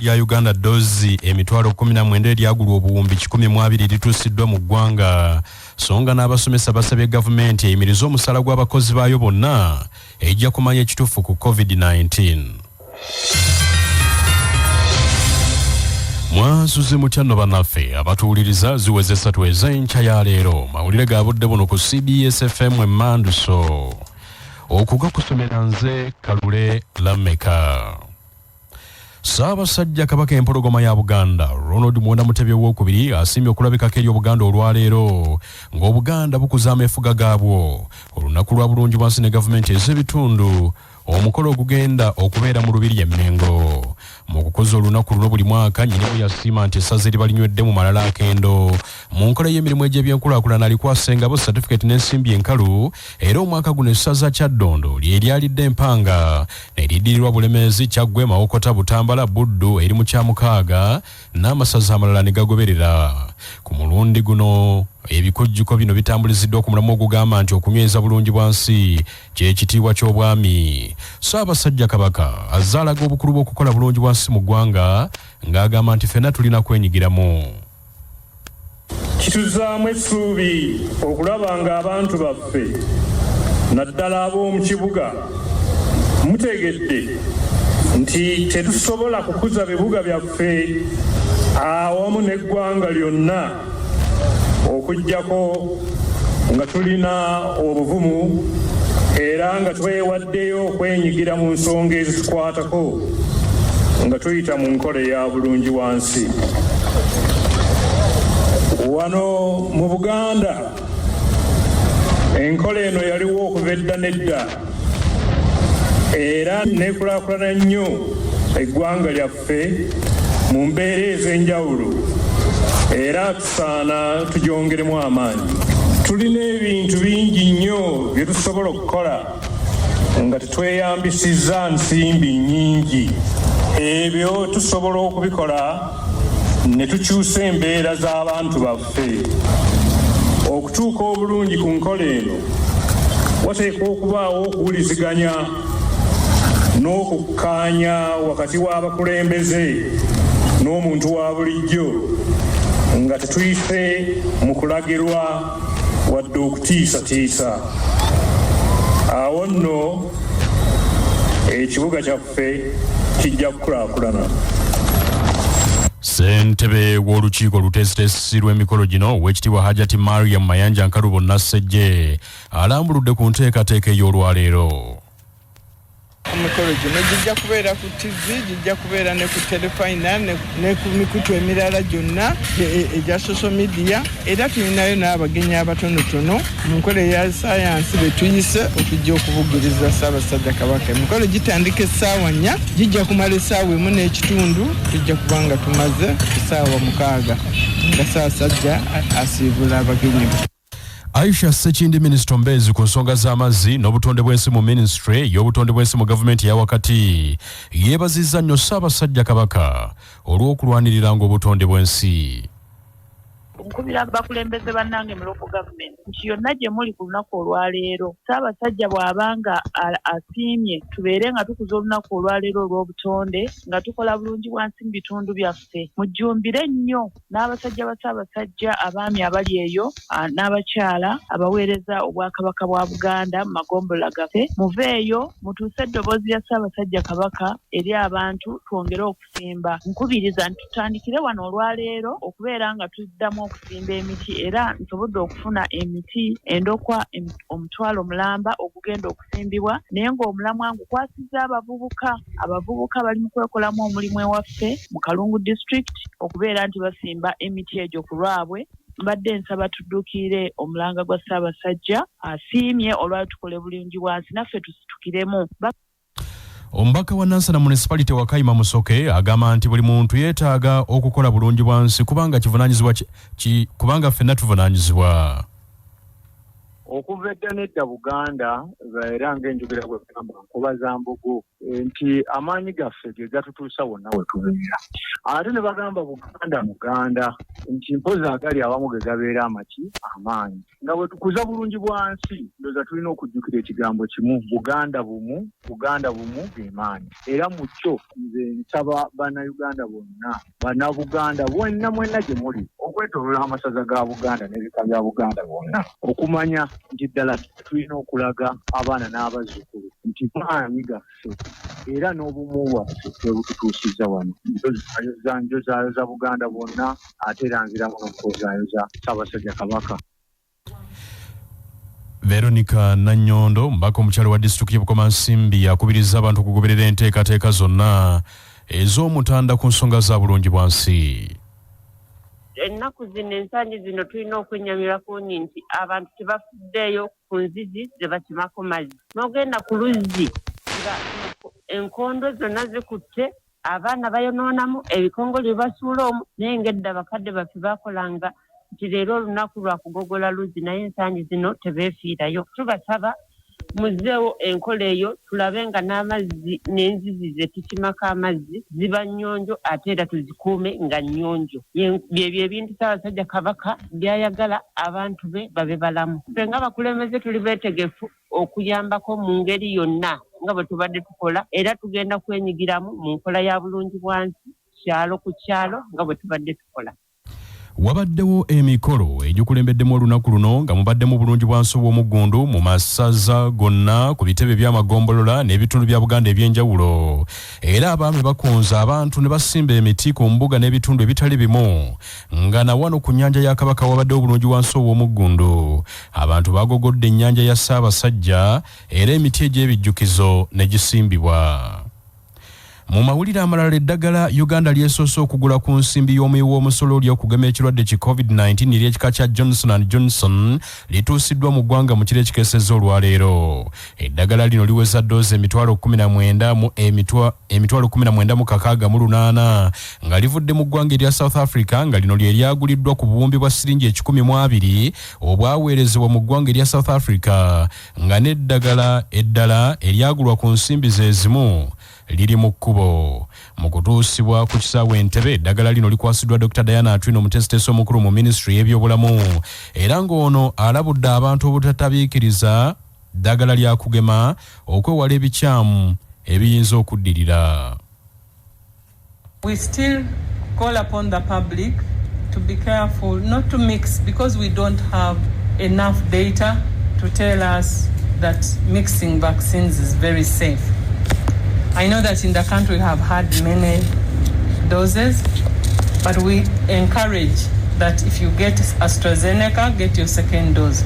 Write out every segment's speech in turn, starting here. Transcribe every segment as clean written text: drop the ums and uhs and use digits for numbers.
lya Uganda dozi emitwalo 19 lyagulwa obuwumbi 120 lituusiddwa mu ggwanga songa n'abasomesa basabye gavumenti eyimirize omusala gw'abakozi baayo bonna ejja kumanya ekituufu ku COVID-19. Mwasuze mutyano bannaffe abatuwuliriza ziweze 3 ez'enkya ya leero mawulire gaabudde buno ku CBS FM Emmanduso okugakusomera nze Kalule Lameka. Ssaabasajja Kabaka empologoma ya Buganda Ronald Muwenda Mutebi owookubiri asiimye okulabikako eri Obuganda olwaleero ng'Obuganda bukuza ameefuga gaabwo olunaku lwa bulungibwansi ne gavumenti ez'ebitundu omukolo ogugenda okubeera mu Lubiri e Mengo. Mu kukoza olunaku luno buli mwaka nnyinimu yasiima nti essaza eribalinywedde mu malala akendo mu nkola y'emirimu egy'ebyenkulaakulana alikwasengabo certificate n'ensimbi enkalu era omwaka guno essaza Kyaddondo lye lyalidde empanga ne liddirirwa Bulemeezi, Kyaggwe, Mawokota, Butambala, Buddu eri mu Kyamukaaga n'amasaza amalala ne gagoberera. Ku mulundi guno ebikujjuko bino bitambuliziddwa ku mulamu ogugamba nti okunyweza bulungibwansi ky'ekitiibwa ky'obwami. Ssaabasajja Kabaka azaalaga obukulu bw'okukola bulungibwansi mu ggwanga ng'agamba nti ffenna tulina kwenyigiramu. Kituzaamu essuubi okulaba ng'abantu baffe naddala ab'omu kibuga mutegedde nti tetusobola kukuza bibuga byaffe awamu n'eggwanga lyonna okuggyako nga tulina obuvumu era nga twewaddeyo okwenyigira mu nsonga ezitukwatako nga tuyita mu nkola eya bulungibwansi. Wano mu Buganda enkola eno yaliwo okuva edda n'edda era nekulaakulana nnyo eggwanga lyaffe mu mbeera ez'enjawulo era tusaana tugyongeremu amaanyi. Tulina ebintu bingi nnyo bye tusobola okukola nga tetweyambisizza nsimbi nnyingi. Ebyo tusobola okubikola ne tukyusa embeera z'abantu baffe. Okutuuka obulungi ku nkola eno wateekwa okubaawo okuwuliziganya n'okukkaanya wakati w'abakulembeze n'omuntu wa bulijjo nga tetuyise mu kulagirwa wadde okutiisatiisa. Awo nno ekibuga kyaffe kijja kukulaakulana. Ssentebe w'olukiiko oluteesiteesi lw'emikolo gino Oweekitiibwa Hajati Mariam Mayanja Nkalubo Nassejje alambuludde ku nteekateeka ey'olwaleero. Omukolo gino gijja kubeera ku TV, gijja kubeera ne ku telefayina ne ku mikutu emirala gyonna egya social media era tulinayo n'abagenyi abatonotono mu nkola eya sayansi be tuyise okujja okubugiriza Ssaabasajja Kabaka. Emikolo gitandika essaawa 4 gijja kumala essaawa 1 n'ekitundu tujja kuba nga tumaze essaawa 6 nga Ssaabasajja asiibula abagenyi. Aisha Sekindi Minister Mbezi ku nsonga z'amazzi n'obutonde bw'ensi mu Ministry y'obutonde bw'ensi mu gavumenti ya wakati yeebazizza nnyo Ssaabasajja Kabaka olw'okulwaniriranga obutonde bw'ensi. Nkubira abakulembeze bannange mu local government nti yonna gye muli ku lunaku olwaleero Ssaabasajja bw'abanga asiimye tubeere nga tukuza olunaku olwaleero olw'obutonde nga tukola bulungibwansi mu bitundu byaffe. Mujjumbire nnyo n'abasajja ba Ssaabasajja abaami abali eyo n'abakyala abaweereza obwakabaka bwa Buganda mu magombola gaffe. Muveeyo mutuuse eddoboozi lya Ssaabasajja Kabaka eri abantu twongere okusimba. Nkubiriza nti tutandikire wano olwaleero okubeera nga tuddamu okusimba emiti era nsobodde okufuna emiti endokwa omutwalo mulamba ogugenda okusimbibwa naye ng'omulamwa ngukwasizza abavubuka bali mu kwekolamu omulimu ewaffe mu Kalungu district okubeera nti basimba emiti egyo ku lwabwe. Mbadde nsaba tudduukire omulanga gwa Ssaabasajja asiimye olwali tukole bulungibwansi naffe tusitukiremu. Omubaka wa Nansana Municipality wa Kayima Musoke agamba nti buli muntu yeetaaga okukola bulungibwansi kubanga ffenna tuvunaanyizibwa. okuva edda nedda Buganda era ng'enjogera bwe gamba nkubaza mbogo nti amaanyi gaffe ge gatutuusa wonna we tubeera ate ne bagamba Buganda nti mpozi agali awamu ge gabeera amaanyi nga bwe tukuza bulungi bwansi ndoza tulina okujjukira ekigambo kimu Buganda bumu ge maanyi era mu kyo nze nsaba bannayuganda bonna bannabuganda mwenna gye muli okwetooloola amasaza ga Buganda n'ebika bya Buganda bonna okumanya nti ddala tulina okulaga abaana n'abazzukulu nti maanyi gaffe era n'obumu bwaffe twebututuusiza wano njo za Buganda bonna ate era nziramu n'okukozaayo za Ssaabasajja Kabaka. Veronica Nanyondo mbaka omukyalo wa district y'Bukomansimbi yakubiriza abantu okugoberera enteekateeka zonna ez'omutanda ku nsonga za bulungi bwansi. Ennaku zino ensangi zino tulina okwenyamirako nti abantu tebafuddeeyo ku nzizi ze bakimako mazzi n'ogenda ku luzzi nga enkondo zonna zikutte abaana bayonoonamu ebikongole basuula omwo naye ng'edda bakadde baffe baakolanga nti leero olunaku lwa kugogola luzzi naye ensangi zino tebeefiirayo. Tubasaba muzeewo enkola eyo tulabe nga n'amazzi n'enzizi ze tukimako amazzi ziba nnyonjo ate era tuzikuume nga nnyonjo. Byebyo ebintu Ssaabasajja Kabaka byayagala abantu be babe balamu. Ffe nga bakulembeze tuli beetegefu okuyambako mu ngeri yonna nga bwe tubadde tukola era tugenda kwenyigiramu mu nkola ya bulungi bwansi kyalo ku kyalo nga bwe tubadde tukola. Wabaddewo emikolo egikulembeddemu olunaku luno nga mubaddemu bulungi bwansi obw'omuggundu mu masaza gonna ku bitebe by'amagombolola n'ebitundu bya Buganda eby'enjawulo era abaami bakunza abantu ne basimba emiti ku mbuga n'ebitundu ebitali bimu nga na wano ku nnyanja ya Kabaka wabaddewo bulungi bwansi obw'omuggundu abantu bagogodde ennyanja ya Ssaabasajja era emiti egy'ebijjukizo ne gisimbibwa. Mu mawulire amalala eddagala Uganda lyesoose okugula ku nsimbi y'omuwi w'omusolo ly'okugema ekirwadde ki COVID-19 ery'ekika kya Johnson & Johnson lituusiddwa mu ggwanga mu kiro ekikeesezza olwaleero. Eddagala lino liweza ddoozi emitwalo 19,688 nga livudde mu ggwanga erya South Africa nga lino lye lyaguliddwa ku buwumbi bwa siringi 1,200 obwaweerezebwa mu ggwanga erya South Africa nga n'eddagala eddala eryagulwa ku nsimbi ze zimu liri mu kkubo. Mu kutuusibwa ku kisaawe Entebbe eddagala lino likwasiddwa Dr. Diana Atwino omutesiteesi omukulu mu minisitule y'ebyobulamu era ng'ono alabudde abantu obutatabiikiriza ddagala lya kugema okwewala ebikyamu ebiyinza okuddirira. We still call upon the public to be careful not to mix because we don't have enough data to tell us that mixing vaccines is very safe. I know that in the country we have had many doses, but we encourage that if you get AstraZeneca, get your second dose.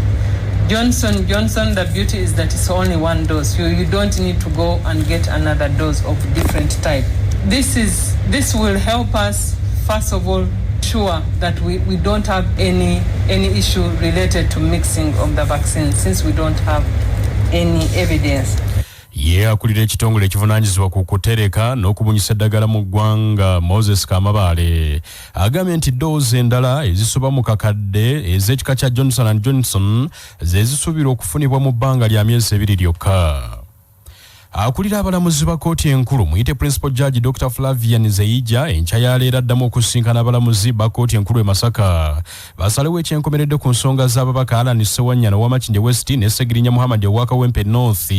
Johnson, the beauty is that it's only one dose. You don't need to go and get another dose of different type. This will help us, first of all, sure that we don't have any issue related to mixing of the vaccine since we don't have any evidence. Akulira ekitongole ekivunaanyizibwa ku kutereka n'okubunyisa eddagala mu ggwanga Moses Kamabaale agambye nti ddoozi endala ezisoba mu kakadde ez'ekika kya Johnson & Johnson ze zisuubirwa okufunibwa mu bbanga lya myezi 2 lyokka. Akulira abalamuzi ba kkooti enkulu muyite Principal Judge Dr. Flavian Zeija enkya ya leero addamu okusinkana abalamuzi ba kkooti enkulu e Masaka basalewo ekyenkomeredde ku nsonga z'ababaka Alan Ssewanyana ow'Amakindye West ne Segirinya Muhammad ow'Akawempe North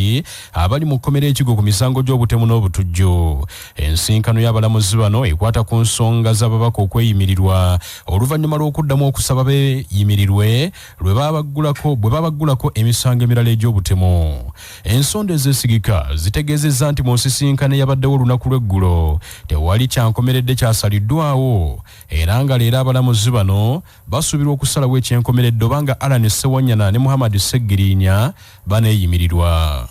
abali mu kkomera ekigo ku misango gy'obutemu n'obutujju. Ensinkano y'abalamuzi bano ekwata ku nsonga z'ababaka okweyimirirwa oluvannyuma lw'okuddamu okusaba beeyimirirwe bwe babaggulako emisango emirala egy'obutemu. Ensonda ezeesigika zitegeezezza nti mu nsisinkano yabaddewo olunaku lw'eggulo tewali kyankomeredde kyasaliddwawo era nga leero abalamuzi bano basuubirwa okusalawo ekyenkomeredde obanga Alan Ssewanyana ne Muhammad Segirinya baneeyimirirwa.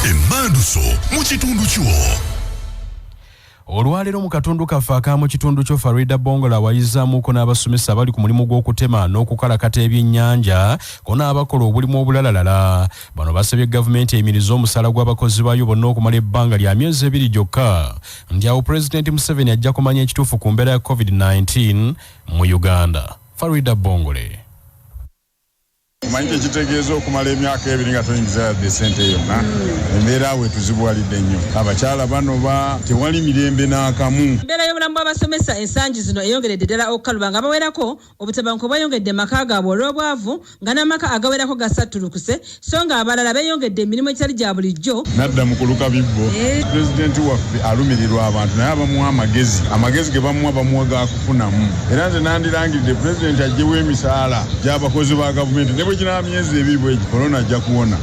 Emmanduso mu kitundu kyo. Olwaleero mu katundu kaffe ak'amu kitundu kyo Farida Bongola awayizaamuko n'abasomesa abali ku mulimu gw'okutema n'okukalakata ebyennyanja ko n'abakola obulimu obulalala. Bano basabye gavumenti eyimirize omusaala gw'abakozi baayo bonna okumala ebbanga lya myezi 2 gyokka nti awo Pulezidenti Museveni ajja kumanya ekituufu ku mbeera ya COVID-19 mu Uganda. Farida Bongole. Manje kitegeeza okumala emyaka ebiri nga toyingiza desente yonna embeera we tuzibwalidde nnyo abakyala bano tewali mirembe n'akamu. Embeera y'obulamu bw'abasomesa ensangi zino eyongeredde ddala okukaluba nga bawerako obutabanguko bweyongedde maka gaabwe olw'obwavu nga n'amaka agawerako gasattulukuse so nga abalala beeyongedde emirimu egitali gya bulijjo. Nadda mu kuluka bibbo pulezidenti waffe alumirirwa abantu naye abamuwa amagezi ge bamuwa ga kufunamu era nze nandirangiridde pulezidenti aggyewo emisaala gy'abakozi ba gavumenti ne bwe ginaba myezi ebiri bwegi korona ajja kuwona.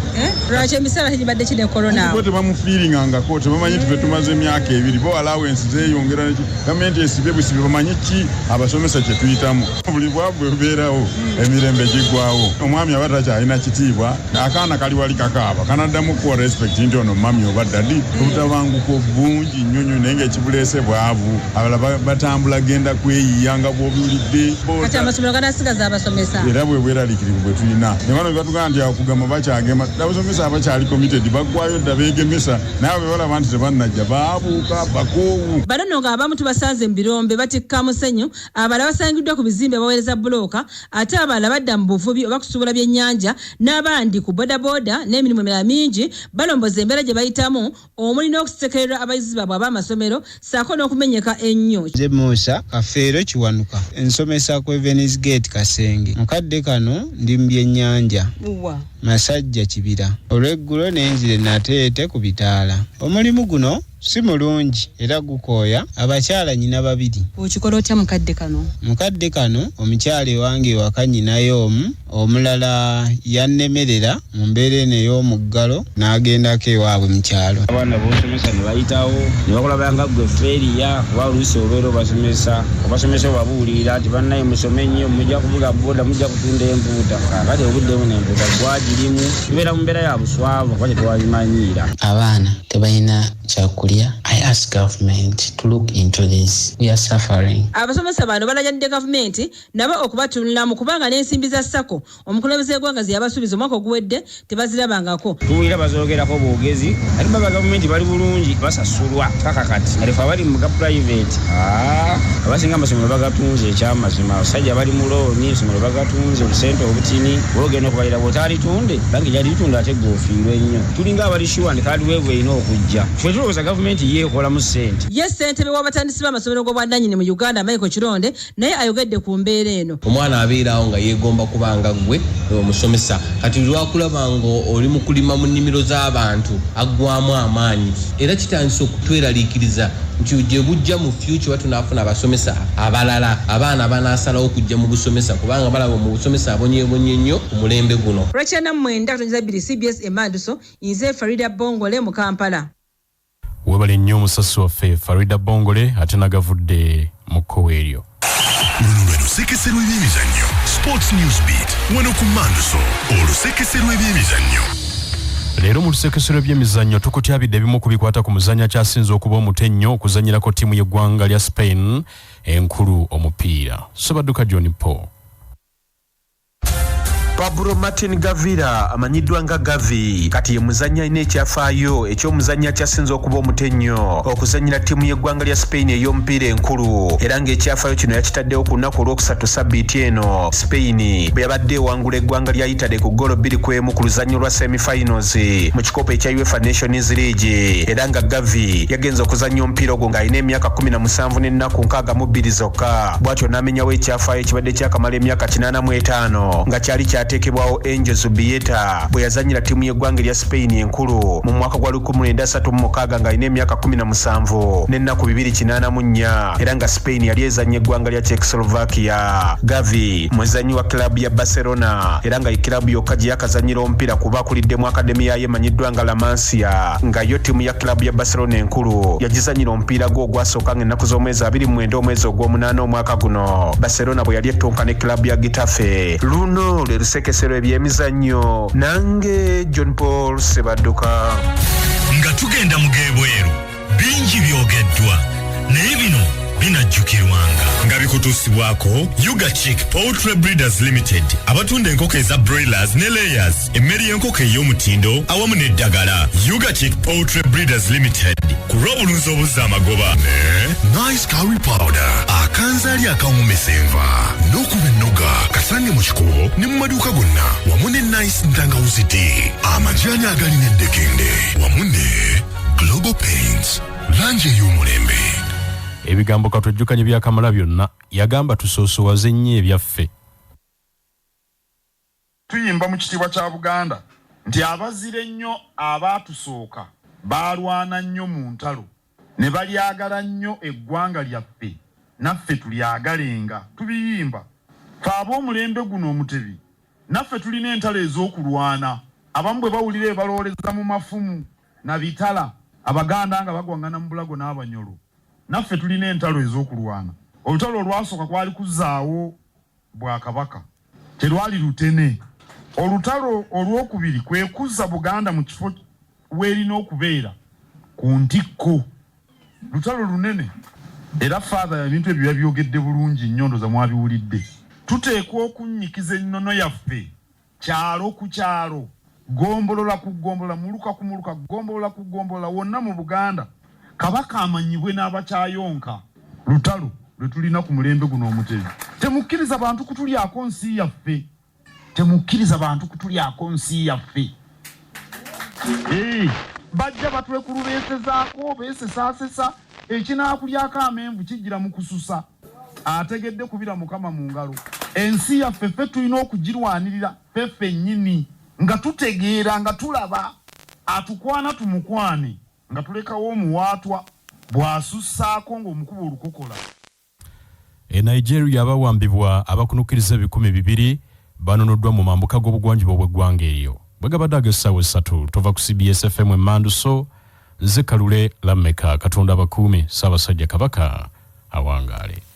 Lwaki emisaala tegibadde kine korona ko tebamufiiringangako tebamanyi tufe tumaze emyaka ebiri bo alawensi zeeyongera gavumenti esibe busibe bamanyi ki abasomesa kye tuyitamu buli bwabwe bubeerawo emirembe giggwawo omwami aba takyalina kitiibwa akaana kali wali kakaaba kanaddamu kuwa respect nti ono mami oba ddadi obutabanguko bungi nnyo naye ng'ekibuleese bwavu abalala batambula genda kweyiya nga bw'obiwulidde kati amasomero ganasigaza abasomesa era bwe bweraliikirivu bwe tulina ne bano batugamba nti akugamba bakyagema abasomesa abakyali committed baggwayo dda beegemesa naye bwe balaba nti tebannajja baabuuka bakoowu. Bano nno ng'abamu tubasanze mu birombe batikka musenyu abalala basangiddwa ku bizimbe baweereza bulooka ate abalala badda mu buvubi oba kusuubula byennyanja n'abandi ku bodaboda n'emirimu emirala mingi balomboza embeera gye bayitamu omuli n'okusekererwa abayizi baabwe ab'amasomero ssaako n'okumenyeka ennyo. Nze Musa Kafeero Kiwanuka ensomesa ku Venice Gate Kasenge mukadde kano ndi mu byennyanja Masajja Kibira olw'eggulo n'enzire nateete ku bitaala. Omulimu guno si mulungi era gukooya abakyala nyina babiri. Okikola otya mukadde kano? Mukadde kano omukyala ewange ewaka nyinayo omulala yannemerera mu mbeera eno ey'omuggalo n'agendako ewaabwe mu kyalo. Abaana b'osomesa ne bayitawo ne bakulaba nga ggwe feeriya kuba oluusi obeera obasomesa obabuulira nti bannaye musome ennyo mujja kuvuga boda mujja kutunda empuuta kakati obuddemu n'empuuta gwagirimu tubeera mu mbeera ya buswavu kuba tetuwabimanyiira. Abaana tebalina kyakulya. I ask government to look into this. We are suffering. Abasomesa bano balajjadde gavumenti nabo okubatunulamu kubanga n'ensimbi za SACCO omukulembeze w'eggwanga ze yabasuubiza omwaka oguwedde tebazirabangako. Tuwulira bazoogerako boogezi ate baba gavumenti bali bulungi basasulwa kakakati alefe abali mu ga private abasinga amasomero bagatunze ekyamazima abasajja bali mu looni esomero bagatunze obusente obutini boogenda okubalira bwotalitunde bangi gyalitunda ate goofiirwe ennyo tulinga abali sure ndi kaaliweevu erina okujja ffe tulowooza gavumenti yeekola mu ssente. Ye ssentebe w'abatandisi b'amasomero g'obwannannyini mu Uganda Michael Kironde naye ayogedde ku mbeera eno. Omwana abeerawo nga yeegomba kubanga gwe omusomesa kati lwakulaba nga oli mu kulima mu nnimiro z'abantu aggwamu amaanyi era kitandisa okutweraliikiriza nti gye bujja mu future batunaafuna abasomesa abalala abaana banaasalawo okujja mu busomesa kubanga balaba mu busomesa abonyeebonye nnyo ku mulembe guno. Rachel Namwenda CBS Emanduso nze Farida Bongole mu Kampala. Webale nnyo omusasi waffe Farida Bongole ate nagavudde mu kkowe eryo. Luno lusekesero ebyemizannyo Sports News Beat wano ku Manduso olusekesero ebyemizannyo. Leero mu lusekesero ebyemizannyo tukutyabidde ebimu ku bikwata ku muzannyo akyasinze okuba omutennyo okuzannyirako ttiimu y'eggwanga lya Spain enkulu omupiira. Sebadduka John Paul. Pablo Martin Gavira amanyiddwa nga Gavi kati ye muzannyi alina ekyafaayo eky'omuzannyi akyasinze okuba omutennyo okuzannyira ttiimu y'eggwanga lya Spain ey'omupiira enkulu era ng'ekyafaayo kino yakitaddewo ku lunaku olwokusatu sabbiiti eno Spain bwe yabadde ewangula eggwanga lya Italy ku ggoolo 2-1 ku luzannyo lwa semi-finals mu kikopo ekya UEFA Nations League era nga Gavi yagenze okuzannya omupiira ogwo ng'alina emyaka 17 n'ennaku 62 zokka bw'atyo n'amenyawo ekyafaayo ekibadde kyakamala emyaka 85 nga kyali ateekebwawo Angel Zubieta bwe yazannyira ttiimu y'eggwanga lya Spain enkulu mu mwaka gwa 1936 ng'alina emyaka 17 n'ennaku 284 era nga Spain yali ezannya eggwanga lya Czechoslovakia. Gavi muzannyi wa kilabu ya Barcelona era nga kilabu yokka gye yakazannyira omupiira kuba akuliddemu akademi yayo emanyiddwa nga La Masia nga yo ttiimu ya kilabu ya Barcelona enkulu yagizannyira omupiira gwo ogwasooka ng'ennaku z'omwezi 29 omwezi ogw'omunaana omwaka guno Barcelona bwe yali ettonka ne kilabu ya Getafe. Luno lwe lusekesero ebyemizannyo nange John Paul Sebadduka. Nga tugenda mu geebweru bingi byogeddwa naye bino binajjukirwanga nga bikutuusibwako Yuga Chick Poultry Breeders Limited abatunda enkoko eza broilers ne layers emmere y'enkoko ey'omutindo awamu n'eddagala. Yuga Chick Poultry Breeders Limited ku lw'obulunzi obuzza amagoba ne Nice Curry Powder akanzaali akawummesa enva n'okuba ennoga kasange mu kikubo ne mu maduuka gonna wamu ne Nice ntangawuzi tea amajaani agali n'eddekende wamu ne Global Paints langi ey'omulembe. Ebigambo katujjukanye byakamala byonna yagamba tusoosowaze nnyo ebyaffe. Tuyimba mu kitiibwa kya Buganda nti abazire ennyo abaatusooka baalwana nnyo mu ntalo ne balyagala nnyo eggwanga lyaffe naffe tulyagalenga tubiyimba. Fe ab'omulembe guno omutebi naffe tulina entalo ez'okulwana abamu bwe bawulira ebalooleza mu mafumu na bitala Abaganda nga bagwangana mu bulago n'abanyolo. Naffe tulina entalo ez'okulwana. Olutalo olwasooka kwali kuzzaawo Bwakabaka terwali lutene. Olutalo olwokubiri kwe kuzza Buganda mu kifo weerina okubeera ku ntikko. Lutalo lunene era father ebintu ebyo yabyogedde bulungi nnyo za mwabiwulidde. Tuteekwa okunnyikiza ennono yaffe kyalo ku kyalo, gombolola ku gombola, muluka ku muluka, gombolola ku gombola wonna mu Buganda Kabaka amanyibwe n'abakyayonka. Lutalo lwe tulina ku mulembe guno omutebi. Temukkiriza bantu kutulyako nsi yaffe. Temukkiriza bantu kutulyako nsi yaffe. Bajja batwekulubeesezaako beesesaasesa ekinaakulyako amenvu kijjira mu kususa. Ategedde kubira Mukama mu ngalo. Ensi yaffe ffe tulina okugirwanirira ffe nnyini nga tutegeera nga tulaba atukwana tumukwane nga tulekawo omuwaatwa bw'asussaako ng'omukuba olukokola. Nigeria abawambibwa abakunukiriza 200 banonoddwa mu mambuka g'obugwanjuba bw'eggwanga eryo. Bwegabadde ag'essaawa 3 tova ku CBS FM Manduso nze Kalule Lameka Katonda abakuume Ssaabasajja Kabaka awangaale.